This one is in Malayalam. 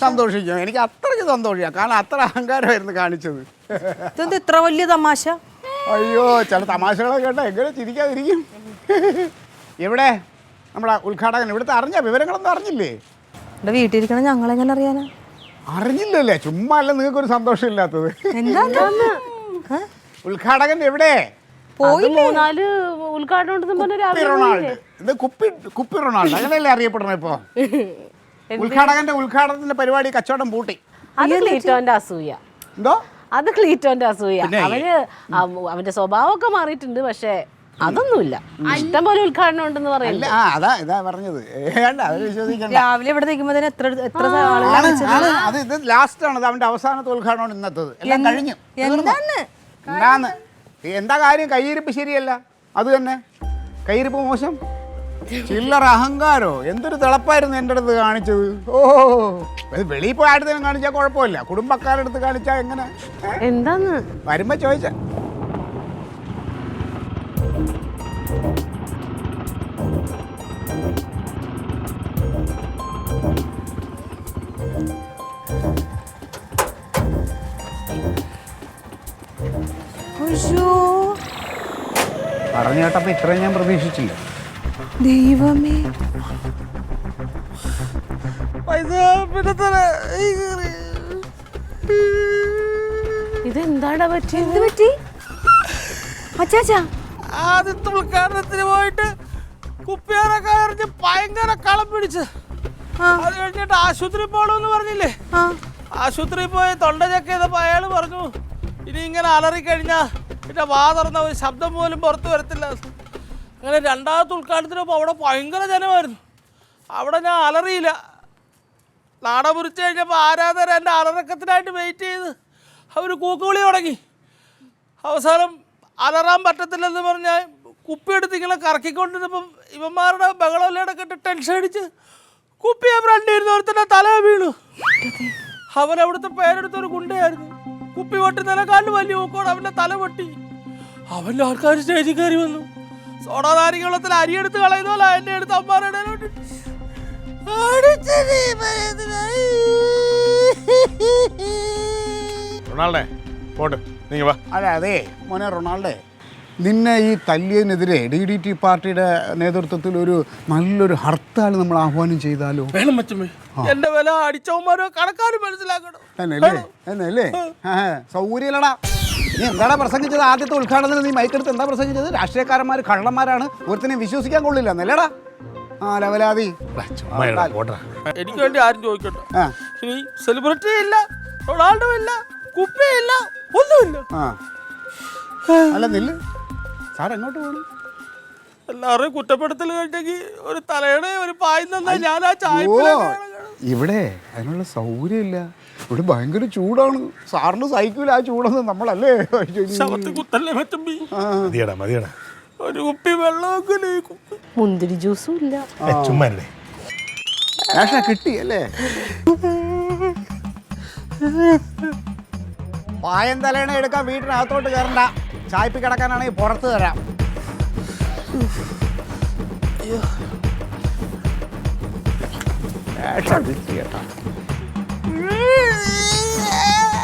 സന്തോഷിക്കും. എനിക്ക് അത്രയ്ക്ക് സന്തോഷിക്കാം. കാരണം അത്ര അഹങ്കാരമായിരുന്നു കാണിച്ചത്. ഇതെന്ത് ഇത്ര വലിയ തമാശ? അയ്യോ, ചില തമാശകളൊക്കെ കേട്ടോ എങ്ങനെ ചിരിക്കാതിരിക്കും. എവിടെ നമ്മുടെ ഉദ്ഘാടകൻ? ഇവിടുത്തെ അറിഞ്ഞ വിവരങ്ങളൊന്നും അറിഞ്ഞില്ലേ? ഇവിടെ വീട്ടിലിരിക്കണ ഞങ്ങളെങ്ങനെ അറിയാനാ? അറിഞ്ഞില്ലല്ലേ? ചുമ്മാ അല്ല നിങ്ങൾക്കൊരു സന്തോഷം ഇല്ലാത്തത്. ഉദ്ഘാടകൻ എവിടെ? കുപ്പി റൊണാൾഡ് അങ്ങനെയല്ലേ അറിയപ്പെടുന്നത് ഇപ്പൊ? ഉദ്ഘാടകന്റെ പരിപാടി കച്ചവടം പൂട്ടി. എന്തോ അത് ക്ലീറ്റോന്റെ അസൂയ. അവന്റെ സ്വഭാവമൊക്കെ മാറിയിട്ടുണ്ട്. പക്ഷെ അതൊന്നുമില്ല. ഇഷ്ടം പോലെ ഉദ്ഘാടനം ഉണ്ടെന്ന് പറയുന്നത്. ഇതാ പറഞ്ഞത്. രാവിലെ ഇവിടെ നിൽക്കുമ്പോ എത്ര അത് ഇത് ലാസ്റ്റ് ആണ്. അവന്റെ അവസാനത്തെ ഉദ്ഘാടനം ഇന്നത്തത്. എല്ലാം കഴിഞ്ഞു. എന്താന്ന് എന്താ കാര്യം? കയ്യിരിപ്പ് ശരിയല്ല. അത് തന്നെ കയ്യിരിപ്പ് മോശം. ചില്ലറ അഹങ്കാരോ? എന്തൊരു തിളപ്പായിരുന്നു എൻ്റെ അടുത്ത് കാണിച്ചത്. ഓ, വെളിയിൽ പോയി അടുത്ത് കാണിച്ചാൽ കുഴപ്പമില്ല. കുടുംബക്കാരുടെ അടുത്ത് കാണിച്ചാൽ എങ്ങനെ? എന്താന്ന് വരുമ്പോ ചോദിച്ച പറഞ്ഞു കേട്ടപ്പോ ഇത്രയും ഞാൻ പ്രതീക്ഷിച്ചില്ല. ദൈവമേ, ഇതെന്താടാ പറ്റി? എന്ത് പറ്റി? അച്ചാച്ചാ, ആദ്യത്തെ ഉദ്ഘാടനത്തിന് പോയിട്ട് കുപ്പിയാരൊക്കെ എറിഞ്ഞ് ഭയങ്കര കളം പിടിച്ച് അത് കഴിഞ്ഞിട്ട് ആശുപത്രി പോകണമെന്ന് പറഞ്ഞില്ലേ? ആശുപത്രിയിൽ പോയി തൊണ്ട ചെക്ക് ചെയ്തപ്പോൾ അയാൾ പറഞ്ഞു ഇനി ഇങ്ങനെ അലറിക്കഴിഞ്ഞാ പിന്നെ വാ തുറന്ന ഒരു ശബ്ദം പോലും പുറത്ത് വരത്തില്ല. അങ്ങനെ രണ്ടാമത്തെ ഉദ്ഘാടനത്തിന് പോകുമ്പോൾ അവിടെ ഭയങ്കര ജനമായിരുന്നു. അവിടെ ഞാൻ അലറിയില്ല. നാട മുറിച്ച് കഴിഞ്ഞപ്പോൾ ആരാധകർ എൻ്റെ അലറക്കത്തിനായിട്ട് വെയിറ്റ് ചെയ്ത് അവർ കൂക്കുവിളി തുടങ്ങി. അവസാനം അലറാൻ പറ്റത്തില്ലെന്ന് പറഞ്ഞാൽ കുപ്പിയെടുത്ത് ഇങ്ങനെ കറക്കിക്കൊണ്ടിരുന്നപ്പം ഇവന്മാരുടെ ബഹളമല്ലേടൊക്കെ ഇട്ട് ടെൻഷൻ അടിച്ച് കുപ്പിയെ ഫ്രണ്ടിരുന്നവരുടെ തല വീണു. അവൻ അവിടുത്തെ പേരെടുത്തൊരു ഗുണ്ടയായിരുന്നു. കുപ്പി പൊട്ടുന്നതിനെക്കാളും വലിയ ഊക്കോട് അവൻ്റെ തല പൊട്ടി. അവൻ്റെ ആൾക്കാർ സ്റ്റേജിൽ കയറി വന്നു. സോഡാ നാരികവെള്ളത്തിൽ അരിയെടുത്ത് കളയുന്ന പോലെ എന്നെ എടുത്ത് അമ്മാരുടെ അതെ മോനെ റൊണാൾഡേ, നിന്നെ ഈ തല്ലിയതിനെതിരെ DDT പാർട്ടിയുടെ നേതൃത്വത്തിൽ ഒരു നല്ലൊരു ഹർത്താൽ നമ്മൾ ആഹ്വാനം ചെയ്താലോ? വേണം മച്ചമ്മേ. എന്റെ വില അടിച്ചവന്മാരോ കണക്കാരും മനസ്സിലാക്കണം. എന്നല്ലേ സൗകര്യല്ലടാ. നീ എന്താടാ പ്രസംഗിച്ചത്? ആദ്യത്തെ ഉദ്ഘാടനത്തിന് നീ മൈക്കെടുത്ത് എന്താ പ്രസംഗിച്ചത്? രാഷ്ട്രീയക്കാരന്മാർ കള്ളന്മാരാണ്, ഒരുത്തിനെ വിശ്വസിക്കാൻ കൊള്ളില്ല എന്നല്ലേടാ? ലവലാതി. എനിക്ക് വേണ്ടി ആരും ചോദിക്കട്ടെ. ഇനി സെലിബ്രിറ്റി ഇല്ല, റൊണാൾഡോ ഇല്ല, കുപ്പിയില്ല, ഒന്നുമില്ല. അല്ല നില്ല്, സാർ എങ്ങോട്ട് പോകണം? എല്ലാവരെയും കുറ്റപ്പെടുത്തൽ കഴിഞ്ഞെങ്കിൽ ഒരു തലയുടെ ഒരു പായം തന്നാൽ ഞാൻ ആ ചായ. ഇവിടെ അതിനുള്ള സൗകര്യമില്ല. ഇവിടെ ഭയങ്കര ചൂടാണ്. സാറിന് സഹിക്കൂല ആ ചൂടൊന്നും. നമ്മളല്ലേ കുത്തല്ലേ മച്ചമ്പി. ഒരു കുപ്പി വെള്ളമൊക്കെ മുന്തിരി ജ്യൂസും ഇല്ല. ചുമ്മല്ലേ കിട്ടി അല്ലേ? പായം തലേണ എടുക്കാൻ വീട്ടിനകത്തോട്ട് കയറണ്ട. ചായപ്പി കിടക്കാനാണെങ്കിൽ പുറത്ത് തരാം. കിട്ടി കേട്ടോ.